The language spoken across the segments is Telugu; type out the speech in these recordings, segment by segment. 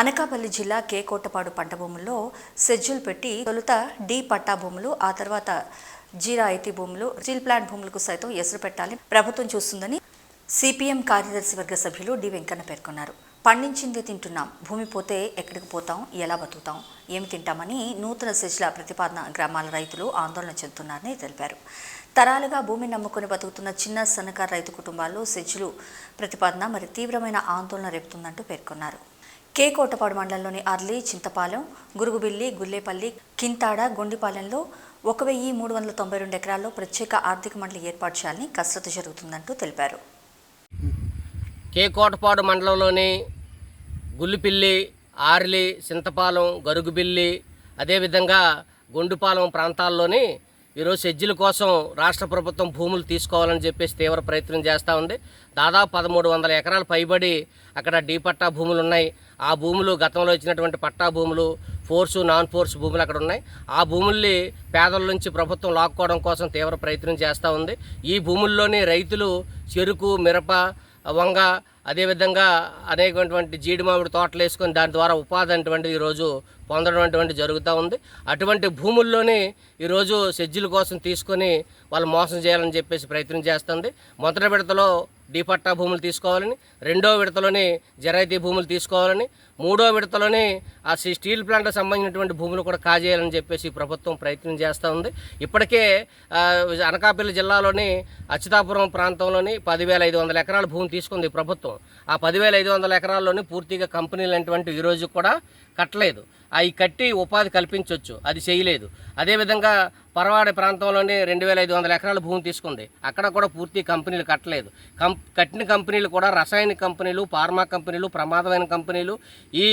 అనకాపల్లి జిల్లా కే కోటపాడు పంట భూముల్లో సెజ్జులు పెట్టి తొలుత డి పట్టా భూములు, ఆ తర్వాత జీరా ఐటీ భూములు, స్టీల్ ప్లాంట్ భూములకు సైతం ఎసురు పెట్టాలని ప్రభుత్వం చూస్తుందని సిపిఎం కార్యదర్శి వర్గ సభ్యులు డి వెంకన్న పేర్కొన్నారు. పండించింది తింటున్నాం, భూమి పోతే ఎక్కడికి పోతాం, ఎలా బతుకుతాం, ఏమి తింటామని నూతన సెజ్ల ప్రతిపాదన గ్రామాల రైతులు ఆందోళన చెందుతున్నారని తెలిపారు. తరాలుగా భూమిని నమ్ముకొని బతుకుతున్న చిన్న సన్నకారు రైతు కుటుంబాల్లో సెజ్జులు ప్రతిపాదన మరి తీవ్రమైన ఆందోళన రేపుతుందంటూ పేర్కొన్నారు. కే కోటపాడు మండలంలోని అర్లి, చింతపాలెం, గురుగుబిల్లి, గుల్లేపల్లి, కింతాడ, గొండిపాలెంలో 1392 ఎకరాల్లో ప్రత్యేక ఆర్థిక మండలి ఏర్పాటు చేయాలని కసరత్తు జరుగుతుందంటూ తెలిపారు. కే కోటపాడు మండలంలోని గుల్లిపిల్లి, ఆర్లి, చింతపాలెం, గరుగుబిల్లి, అదేవిధంగా గొండిపాలెం ప్రాంతాల్లోని ఈరోజు సెజ్జుల కోసం రాష్ట్ర ప్రభుత్వం భూములు తీసుకోవాలని చెప్పేసి తీవ్ర ప్రయత్నం చేస్తూ ఉంది. దాదాపు 1300 ఎకరాలు పైబడి అక్కడ డీ పట్టా భూములు ఉన్నాయి. ఆ భూములు గతంలో ఇచ్చినటువంటి పట్టా భూములు, ఫోర్సు, నాన్ ఫోర్స్ భూములు అక్కడ ఉన్నాయి. ఆ భూముల్ని పేదల నుంచి ప్రభుత్వం లాక్కోవడం కోసం తీవ్ర ప్రయత్నం చేస్తూ ఉంది. ఈ భూముల్లోని రైతులు చెరుకు, మిరప, వంగ, అదేవిధంగా అనేకటువంటి జీడి మామిడి తోటలు వేసుకొని దాని ద్వారా ఉపాధి అటువంటిది ఈరోజు పొందడం అటువంటి జరుగుతూ ఉంది. అటువంటి భూముల్లోనే ఈరోజు సెజ్జుల కోసం తీసుకొని వాళ్ళు మోసం చేయాలని చెప్పేసి ప్రయత్నం చేస్తుంది. మొదటి విడతలో డీ పట్టా భూములు తీసుకోవాలని, రెండో విడతలోని జరైతీ భూములు తీసుకోవాలని, మూడో విడతలోని ఆ స్టీల్ ప్లాంట్కి సంబంధించినటువంటి భూములు కూడా కాజేయాలని చెప్పేసి ప్రభుత్వం ప్రయత్నం చేస్తూ ఉంది. ఇప్పటికే అనకాపల్లి జిల్లాలోని అచ్యుతాపురం ప్రాంతంలోని 10,500 ఎకరాల భూమి తీసుకుంది ప్రభుత్వం. ఆ 10,500 ఎకరాల్లోని పూర్తిగా కంపెనీలు అటువంటి ఈరోజు కూడా కట్టలేదు. అవి కట్టి ఉపాధి కల్పించవచ్చు, అది చేయలేదు. అదేవిధంగా పరవాడ ప్రాంతంలోనే 2,500 ఎకరాల భూమి తీసుకుంది. అక్కడ కూడా పూర్తి కంపెనీలు కట్టలేదు. కట్టిన కంపెనీలు కూడా రసాయనిక కంపెనీలు, ఫార్మా కంపెనీలు, ప్రమాదమైన కంపెనీలు, ఈ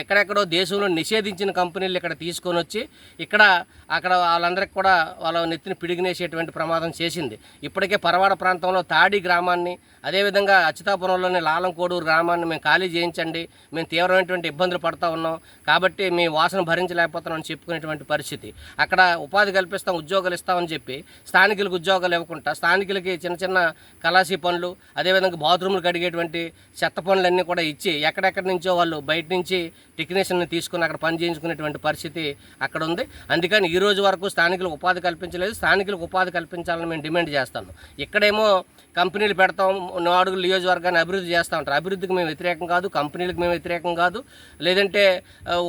ఎక్కడెక్కడో దేశంలో నిషేధించిన కంపెనీలు ఇక్కడ తీసుకొని వచ్చి అక్కడ వాళ్ళందరికీ కూడా వాళ్ళ నెత్తిని పిడిగినేసేటువంటి ప్రమాదం చేసింది. ఇప్పటికే పరవాడ ప్రాంతంలో తాడి గ్రామాన్ని, అదేవిధంగా అచ్యుతాపురంలోని లాలంకోడూరు గ్రామాన్ని మేము ఖాళీ చేయించండి, మేము తీవ్రమైనటువంటి ఇబ్బందులు పడుతూ ఉన్నాం కాబట్టి మీ వాసన భరించలేకపోతున్నామని చెప్పుకునేటువంటి పరిస్థితి. అక్కడ ఉపాధి కల్పిస్తాం, ఉద్యోగాలు ఇస్తామని చెప్పి స్థానికులకు ఉద్యోగాలు ఇవ్వకుండా స్థానికులకి చిన్న చిన్న కళాశీ పనులు, అదేవిధంగా బాత్రూములు కడిగేటువంటి చెత్త పనులన్నీ కూడా ఇచ్చి ఎక్కడెక్కడి నుంచో వాళ్ళు బయట నుంచి టెక్నీషియన్ని తీసుకుని అక్కడ పని చేయించుకునేటువంటి పరిస్థితి అక్కడ ఉంది. అందుకని ఈ రోజు వరకు స్థానికులకు ఉపాధి కల్పించలేదు. స్థానికులకు ఉపాధి కల్పించాలని మేము డిమాండ్ చేస్తాము. ఇక్కడేమో కంపెనీలు పెడతాం, 4 అడుగుల నియోజకవర్గాన్ని అభివృద్ధి చేస్తూ ఉంటారు. అభివృద్ధికి మేము వ్యతిరేకం కాదు, కంపెనీలకు మేము వ్యతిరేకం కాదు, లేదంటే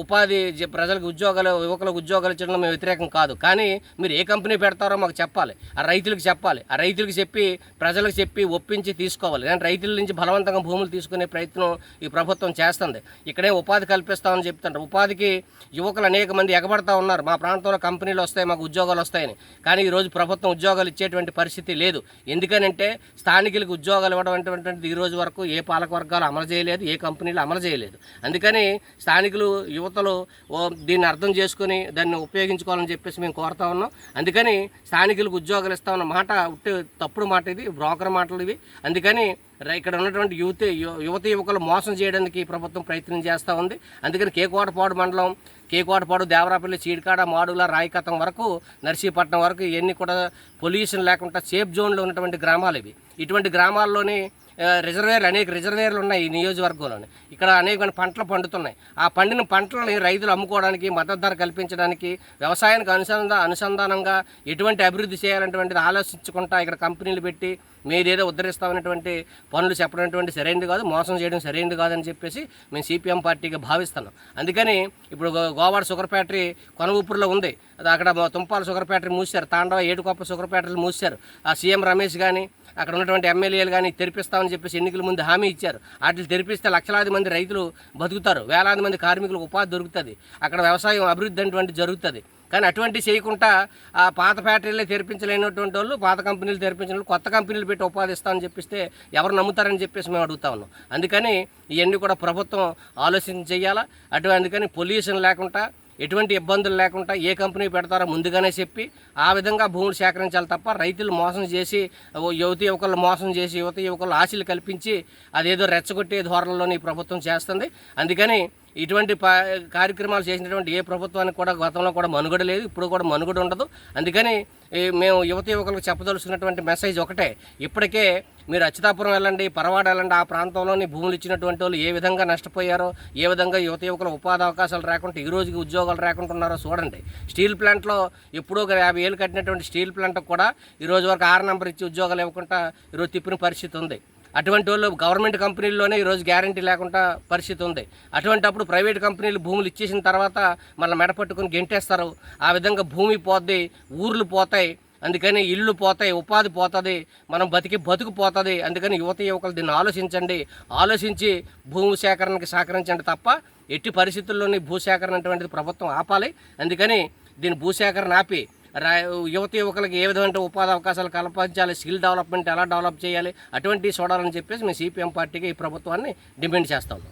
ఉపాధి ప్రజలకు ఉద్యోగాలు, యువకులకు ఉద్యోగాలు ఇచ్చడంలో మేము వ్యతిరేకం కాదు. కానీ మీరు ఏ కంపెనీ పెడతారో మాకు చెప్పాలి, ఆ రైతులకు చెప్పాలి. ఆ రైతులకు చెప్పి ప్రజలకు చెప్పి ఒప్పించి తీసుకోవాలి. కానీ రైతుల నుంచి బలవంతంగా భూములు తీసుకునే ప్రయత్నం ఈ ప్రభుత్వం చేస్తుంది. ఇక్కడే ఉపాధి కల్పిస్తామని చెప్తుంటారు. ఉపాధికి యువకులు అనేక మంది ఎగబడతా ఉన్నారు, మా ప్రాంతంలో కంపెనీలు వస్తాయి, మాకు ఉద్యోగాలు వస్తాయని. కానీ ఈరోజు ప్రభుత్వం ఉద్యోగాలు ఇచ్చేటువంటి పరిస్థితి లేదు. ఎందుకనంటే స్థానికులకు ఉద్యోగాలు ఇవ్వడం అనేటువంటిది ఈ రోజు వరకు ఏ పాలక వర్గాలు అమలు చేయలేదు, ఏ కంపెనీలు అమలు చేయలేదు. అందుకని స్థానికులు, యువతలు దీన్ని అర్థం చేసుకుని దాన్ని ఉపయోగించుకోవాలని చెప్పేసి మేము కోరుతా ఉన్నాం. అందుకని స్థానికులకు ఉద్యోగాలు ఇస్తామన్న మాట తప్పుడు మాట, ఇది బ్రోకర్ మాటలు ఇవి. అందుకని ఇక్కడ ఉన్నటువంటి యువత యువకులు మోసం చేయడానికి ప్రభుత్వం ప్రయత్నం చేస్తూ ఉంది. అందుకని కే కోటపాడు మండలం, కే కోటపాడు, దేవరాపల్లి, చీడికాడ, మాడుగుల, రాయకతం వరకు, నర్సీపట్నం వరకు ఇవన్నీ కూడా పొల్యూషన్ లేకుండా సేఫ్ జోన్లో ఉన్నటువంటి గ్రామాలు ఇవి. ఇటువంటి గ్రామాల్లోని అనేక రిజర్వేర్లు ఉన్నాయి ఈ నియోజకవర్గంలోని. ఇక్కడ అనేక పంటలు పండుతున్నాయి. ఆ పండిన పంటలని రైతులు అమ్ముకోవడానికి, మద్దతు ధర కల్పించడానికి, వ్యవసాయానికి అనుసంధానంగా ఎటువంటి అభివృద్ధి చేయాలనేటువంటిది ఆలోచించుకుంటా ఇక్కడ కంపెనీలు పెట్టి మీరేదో ఉద్ధరిస్తామనేటువంటి పనులు చెప్పడం సరైనది కాదు, మోసం చేయడం సరైనది కాదని చెప్పేసి మేము సిపిఎం పార్టీగా భావిస్తున్నాం. అందుకని ఇప్పుడు గోవాడ షుగర్ ఫ్యాక్టరీ కొనవూపురులో ఉంది, అక్కడ తుంపాల షుగర్ ఫ్యాక్టరీ మూసారు, తాండవ, ఏడుకొప్ప షుగర్ ఫ్యాక్టరీలు మూసారు. ఆ సీఎం రమేష్ కానీ అక్కడ ఉన్నటువంటి ఎమ్మెల్యేలు కానీ తెరిపిస్తామని చెప్పేసి ఎన్నికల ముందు హామీ ఇచ్చారు. వాటిని తెరిపిస్తే లక్షలాది మంది రైతులు బతుకుతారు, వేలాది మంది కార్మికులకు ఉపాధి దొరుకుతుంది, అక్కడ వ్యవసాయం అభివృద్ధి అనేటువంటి జరుగుతుంది. కానీ అటువంటి చేయకుండా ఆ పాత ఫ్యాక్టరీలే తెరిపించలేనటువంటి వాళ్ళు, పాత కంపెనీలు తెరిపించిన వాళ్ళు కొత్త కంపెనీలు పెట్టి ఉపాధి ఇస్తామని చెప్పిస్తే ఎవరు నమ్ముతారని చెప్పేసి మేము అడుగుతా ఉన్నాం. అందుకని ఇవన్నీ కూడా ప్రభుత్వం ఆలోచన చేయాలా. అందుకని పొల్యూషన్ లేకుండా, ఎటువంటి ఇబ్బందులు లేకుండా ఏ కంపెనీ పెడతారో ముందుగానే చెప్పి ఆ విధంగా భూములు సేకరించాలి తప్ప రైతులు మోసం చేసి, యువకులు మోసం చేసి, యువకులు ఆశలు కల్పించి అదేదో రెచ్చగొట్టే ధోరణిలోని ప్రభుత్వం చేస్తుంది. అందుకని ఇటువంటి కార్యక్రమాలు చేసినటువంటి ఏ ప్రభుత్వానికి కూడా గతంలో కూడా మనుగడ లేదు, ఇప్పుడు కూడా మనుగడ ఉండదు. అందుకని మేము యువకులకు చెప్పదలుచుకున్నటువంటి మెసేజ్ ఒకటే, ఇప్పటికే మీరు అచ్యుతాపురం వెళ్ళండి, పరవాడ వెళ్ళండి, ఆ ప్రాంతంలోని భూములు ఇచ్చినటువంటి వాళ్ళు ఏ విధంగా నష్టపోయారో, ఏ విధంగా యువకుల ఉపాధి అవకాశాలు రాకుండా ఈ రోజుకి ఉద్యోగాలు రాకుంటున్నారో చూడండి. స్టీల్ ప్లాంట్లో ఎప్పుడో 50 ఏళ్ళు కట్టినటువంటి స్టీల్ ప్లాంట్కి కూడా ఈరోజు వరకు 6 నెంబర్ ఇచ్చి ఉద్యోగాలు ఇవ్వకుండా ఈరోజు తిప్పిన పరిస్థితి ఉంది. అటువంటి వాళ్ళు గవర్నమెంట్ కంపెనీల్లోనే ఈరోజు గ్యారంటీ లేకుండా పరిస్థితి ఉంది. అటువంటిప్పుడు ప్రైవేట్ కంపెనీలు భూములు ఇచ్చేసిన తర్వాత మళ్ళీ మెడపట్టుకుని గెంటేస్తారు. ఆ విధంగా భూమి పోద్ది, ఊర్లు పోతాయి, అందుకని ఇళ్ళు పోతాయి, ఉపాధి పోతుంది, మనం బతుకు పోతుంది. అందుకని యువకులు దీన్ని ఆలోచించండి, ఆలోచించి భూమి సేకరణకి సహకరించండి తప్ప ఎట్టి పరిస్థితుల్లోని భూసేకరణ అటువంటిది ప్రభుత్వం ఆపాలి. అందుకని దీన్ని భూసేకరణ ఆపి యువకులకి ఏ విధమైన ఉపాధి అవకాశాలు కల్పించాలి, స్కిల్ డెవలప్మెంట్ ఎలా డెవలప్ చేయాలి, అటువంటివి చూడాలని చెప్పేసి మేము సిపిఎం పార్టీకి ఈ ప్రభుత్వాన్ని డిమాండ్ చేస్తాము.